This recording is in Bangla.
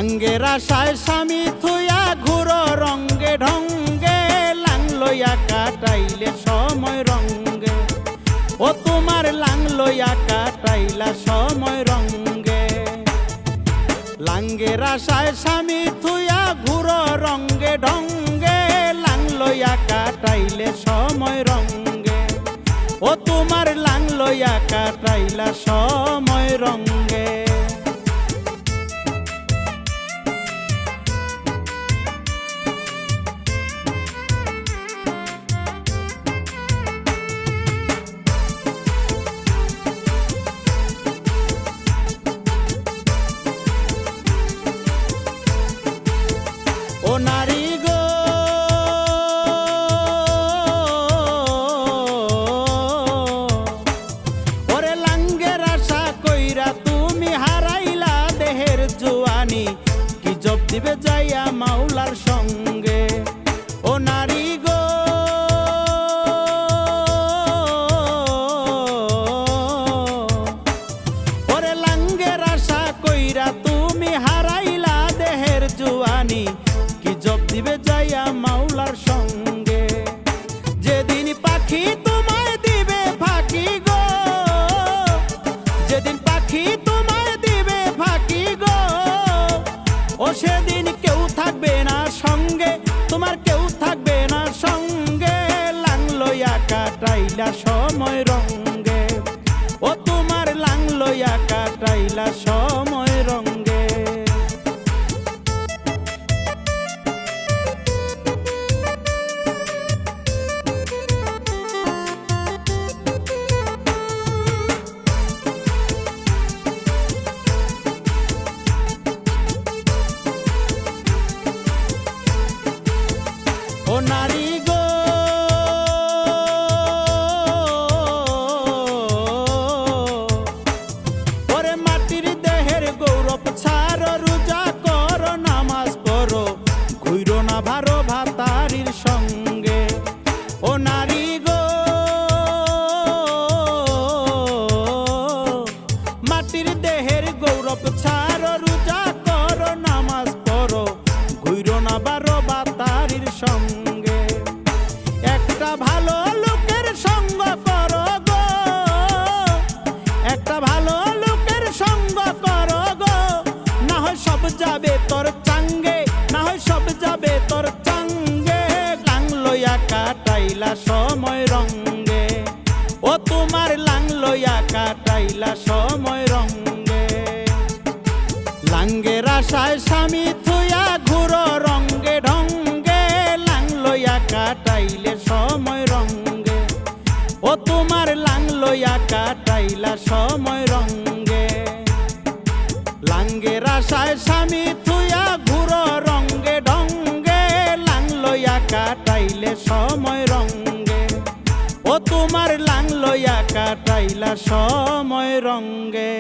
লাঙ্গের আশায় স্বামী থুয়া ঘুরো রঙ্গে ঢঙ্গে, লাং লইয়া কাটাইলে সময় রঙ্গে। ও তোমার লাং লইয়া কাটাইলা সময় রঙ্গে। লাঙ্গের আশায় স্বামী থুয়া ঘুরো রঙ্গে ঢঙ্গে, লাং লইয়া কাটাইলে সময় রঙ্গে। ও তোমার লাং লইয়া কাটাইলা সময় রঙ্গে। ও নারী গো, ওরে লাঙ্গের আশা কইরা তুমি হারাইলা দেহের জোয়ানি, কি জব দিবে যাইয়া মাওলার সঙ্গে। ও নারী গো, ওরে লাঙ্গের আশা কইরা তুমি হারাইলা দেহের জোয়ানি, জব দিবে যাইয়া মাওলার সঙ্গে। যেদিন পাখি তোমায় দিবে ফাঁকি গো, যেদিন পাখি তোমায় দিবে ফাঁকি গো, ও সেদিন কেউ থাকবে না সঙ্গে, তোমার কেউ থাকবে না সঙ্গে। লাং লইয়া কাটাইলা সময় রঙ্গে, ও তোমার লাং লইয়া কাটাইলা সময় রঙ্গে। ও নারী গো, ওরে মাটির দেহের গৌরব ছাড়ো, রোজা করো নামাজ পড়ো, ঘুইরো না ভারো ভাতারির সঙ্গে। ও নারী গো, মাটির দেহের গৌরব ছাড়ো, রোজা করো নামাজ পড়ো, ঘুইরো না ভারো ভাতারির সঙ্গে। একটা ভালো লোকের সঙ্গ করো গো, একটা ভালো লোকের সঙ্গ করো গো, না হয় সব যাবে তোর চাঙ্গে, না হয় সব যাবে তোর চাঙ্গে। লাং লইয়া কাটাইলা সময় রঙ্গে, ও তোমার লাং লইয়া কাটাইলা সময় রঙ্গে। লাঙ্গের আশায় স্বামী থুয়া ঘুরো রঙ্গে ঢঙ্গে, লাং লইয়া কাটাইলে সময় রঙ্গে। ও তোমার লাং লইয়া কাটাইলা সময় রঙ্গে। লাঙ্গের আশায় স্বামী থুয়া ঘুরো রঙ্গে ঢঙ্গে, লাং লইয়া কাটাইলে সময় রঙ্গে। ও তোমার লাং লইয়া কাটাইলা সময় রঙ্গে।